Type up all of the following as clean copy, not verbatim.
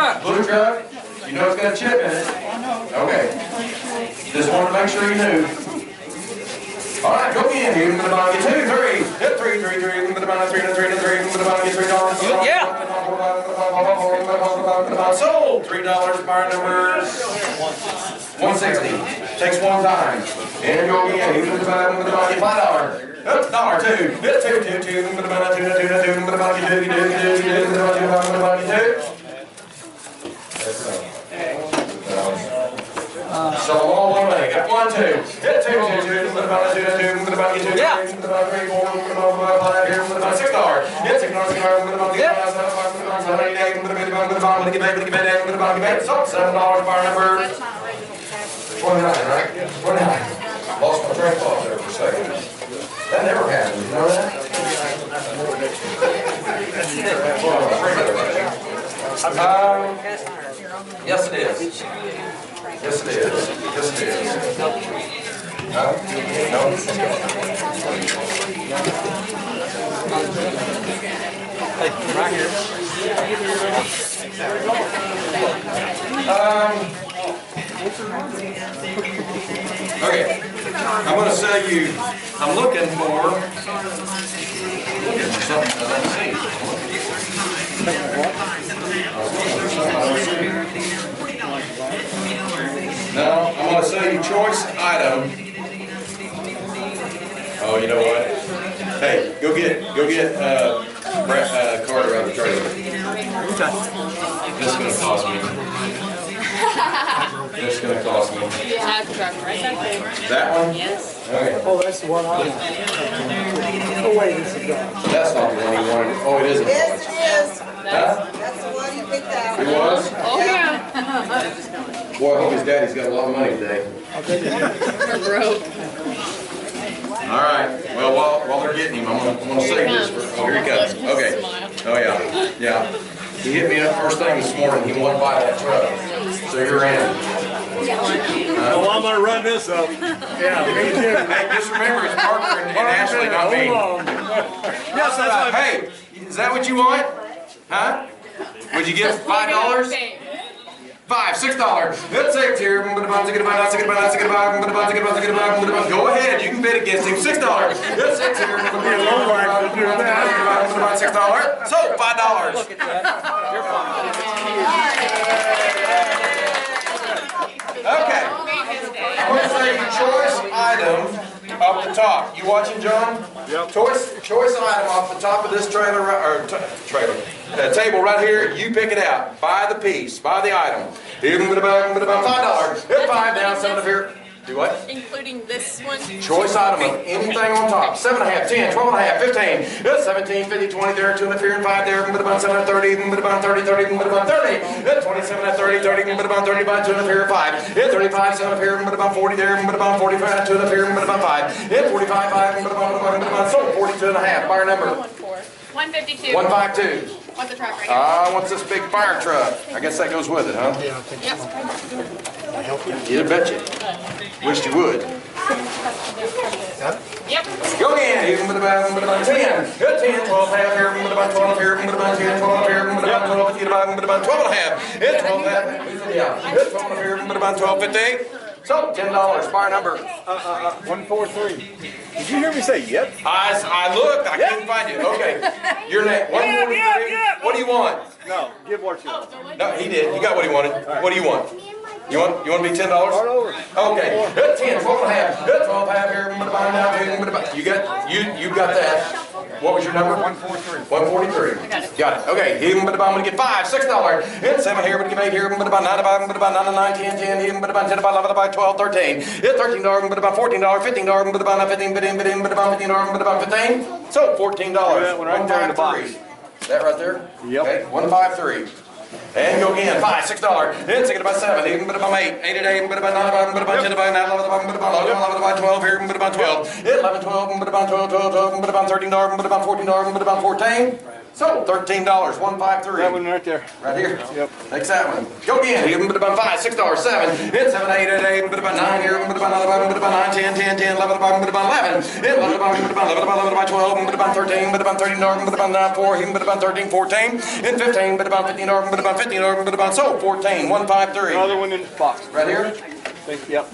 truck. Blue truck. You know it's got a chip in it. Okay. Just wanted to make sure you knew. All right, go again. Even with the bottom, get 2, 3. Hit 3, 3, 3. Even with the bottom, 3, 3, 3. Even with the bottom, get $3. Yeah. Sold. $3. Bar number 160. Takes one time. And go again. Even with the bottom, get $5. Up, $1, 2. Hit 2, 2, 2. Even with the bottom, 2, 2, 2. Even with the bottom, get 2, 2, 2. Even with the bottom, get 2. So all one leg. Got 1, 2. Hit 2, 2, 2. With about 2, 2. With about 2, 2. Yeah. With about 3, 4. With about 5 here. With about $6. Hit $6. With about 7 bar number 29, right? 29. Lost my train of thought there for a second. That never happens. You know that? Yes, it is. Yes, it is. Yes, it is. No? No? Hey, right here. Okay. I'm going to sell you. I'm looking for something that I see. Now, I'm going to sell you choice item. Oh, you know what? Hey, go get Carter out of the trailer. This is going to cost me. This is going to cost me. That one? Yes. Okay. Oh, that's the one I want. Oh, wait, this is gone. That's not the one you wanted. Oh, it isn't. Yes, it is. Huh? That's the one you picked out. It was? Oh, yeah. Boy, I hope his daddy's got a lot of money today. We're broke. All right. Well, while they're getting him, I'm gonna save this for. Oh, here he comes. Okay. Oh yeah. Yeah. He hit me up first thing this morning. He wanted to buy that truck. So you're in. Oh, I'm gonna run this up. Yeah, me too. Hey, just remember, it's Parker and Ashley, not me. Yes, that's my. Hey, is that what you want? Huh? Would you give $5? $5, $6. That's $6 here. Go ahead, you can bid against him. $6. That's $6 here. $6. So $5. Okay. I'm going to say choice item up the top. You watching, John? Yep. Choice item off the top of this trailer, table right here. You pick it out. Buy the piece. Buy the item. Even with about $5. Hit 5 down, 7 up here. Do what? Including this one. Choice item of anything on top. 7.5, 10, 12.5, 15. That's 17, 50, 20 there, 2 up here, and 5 there. But about 7 at 30, but about 30, 30, but about 30. That's 27 at 30, 30, but about 30, by 2 up here, 5. Hit 35, 7 up here, but about 40 there, but about 45, 2 up here, but about 5. Hit 45, 5, but about so 42 and a half. Buyer number. 152. 152. What's the truck right here? What's this big fire truck? I guess that goes with it, huh? Yep. You bet you. Wished you would. Yep. Go again. Even with about 10. Good 10, 12 half here, with about 12 here, with about 10, 12 here, with about 12, with about 12 and a half. It's 12 half. Yeah. It's 12 here, with about 12.58. So $10. Bar number. 143. Did you hear me say yep? I looked. I couldn't find it. Okay. Your name. 143. What do you want? No, give what you want. No, he did. He got what he wanted. What do you want? You want to be $10? Start over. Okay. Good 10, 12 and a half. Good 12 half here. You got that. What was your number? 143. 143. Got it. Okay. I'm going to get $5, $6. It's 7 here, but give 8 here, but about 9, but about 9, 9, 10, 10, even but about 10, about 11, about 12, 13. It's $13, but about $14, $15, but about 15, but about $15, but about 15. So $14. That one right there in the box. That right there? Yep. Okay. 153. And go again, $5, $6. Then take it about 7, even but about 8, 8 at 8, but about 9, but about 10, about 9, but about 11, about 12 here, but about 12. 11, 12, but about 12, 12, 12, but about $13, but about $14, but about 14. So $13, 153. That one right there. Right here? Yep. Takes that one. Go again. Even bit about 5, $6, 7. Hit 7, 8, 8, 8, bit about 9 here, bit about 11, bit about 9, 10, 10, 10, 11, bit about 11. Hit 11, bit about 11, 11, 12, bit about 13, bit about 13, bit about 9, 4, even bit about 13, 14. Hit 15, bit about 15, bit about 15, bit about so 14, 153. Another one in the box. Right here? Yep.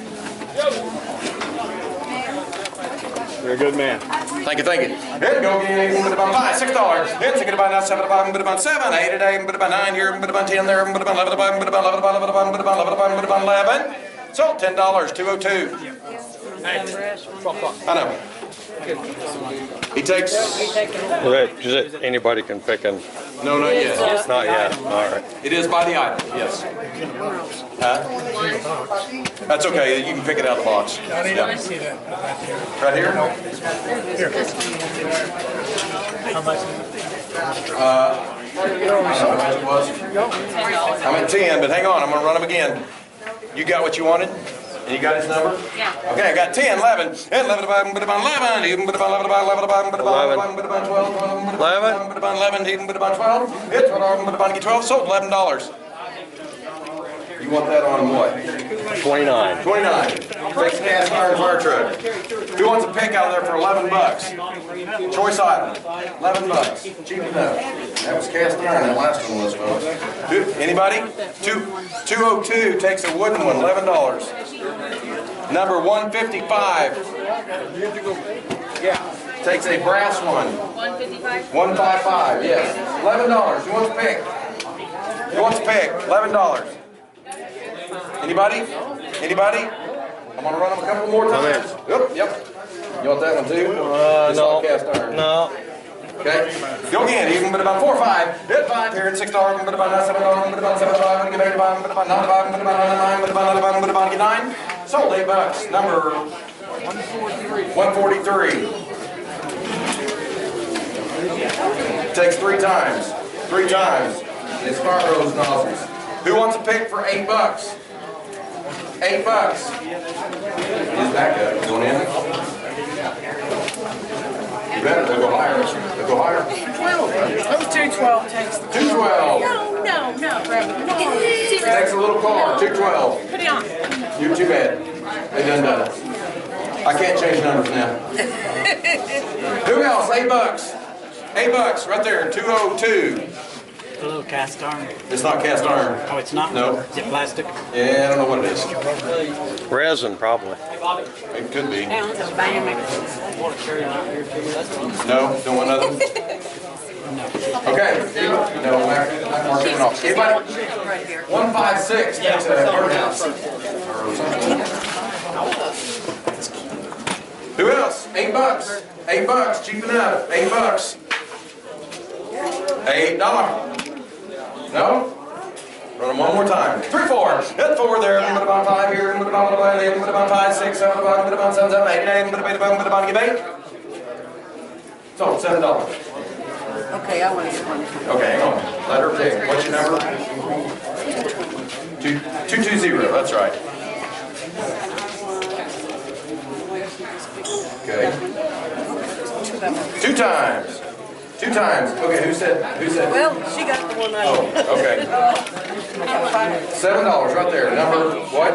You're a good man. Thank you, thank you. Hit go again, bit about 5, $6. Hit take it about 9, 7, bit about 7, 8, 8, bit about 9 here, bit about 10 there, bit about 11, bit about 11, bit about 11, bit about 11, bit about 11. So $10, 202. I know. He takes. Anybody can pick and. No, not yet. Not yet. All right. It is by the item, yes. Huh? That's okay, you can pick it out of the box. Yeah. Right here? I'm at 10, but hang on, I'm gonna run them again. You got what you wanted? And you got his number? Yeah. Okay, I got 10, 11, 11, bit about 11, even bit about 11, bit about 11, bit about 11, bit about 12, bit about 11, even bit about 12, it's bit about 12, sold $11. You want that on what? 29. 29. Takes cast iron fire truck. Who wants a pick out of there for 11 bucks? Choice item. 11 bucks. Cheap enough. That was cast iron, that last one was, folks. Anybody? 202 takes a wooden one, $11. Number 155 takes a brass one. 155? 155, yes. $11. Who wants a pick? Who wants a pick? $11. Anybody? Anybody? I'm gonna run them a couple more times. Yep, yep. You want that one too? Just No. like cast iron. No. Okay. Go again. Even bit about 4, 5. Hit 5 here at $6. Bit about 9, $7. Bit about 7, 5. Bit about 9, 5. Bit about 9, 9. Bit about 11, bit about 9. Sold $8. Number 143. Takes 3 times. 3 times. It's fire hose nozzles. Who wants a pick for $8? $8. His back up. Going in. You better. They'll go higher. They'll go higher. 212 takes the 212. No. Takes a little car. 212. Put it on. You're too bad. They done it. I can't change numbers now. Who else? $8. $8 right there. 202. A little cast iron. It's not cast iron. Oh, it's not? No. Is it plastic? Yeah, I don't know what it is. Resin, probably. It could be. Down to bam. No, don't want nothing. Okay. No, not marking off. Anybody? 156 takes a birdhouse. Who else? $8. $8. Cheap enough. $8. $8. No? Run them one more time. 3, 4. Hit 4 there. Bit about 5 here. Bit about 11. Bit about 5, 6, 7, 8. Bit about 7, 7, 8, 9. Bit about 8. So $7. Okay, I want to get one. Okay, hang on. Let her pick. What's your number? 220. That's right. Okay. 2 times. 2 times. Okay, who said? Well, she got the one I Oh, okay. $7 right there. Number what?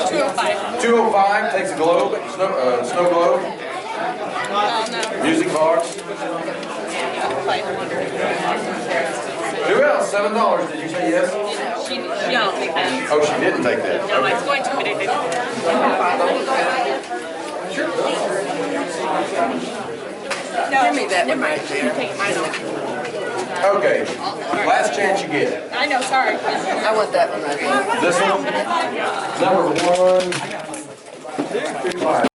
205. 205 takes a globe, snow globe. Music box. Who else? $7. Did you say yes? She don't take that. Oh, she didn't take that. No, it's going to, but it didn't. Give me that one right there. I know. Okay. Last chance you get. I know, sorry. I want that one right there. This one? Number 1.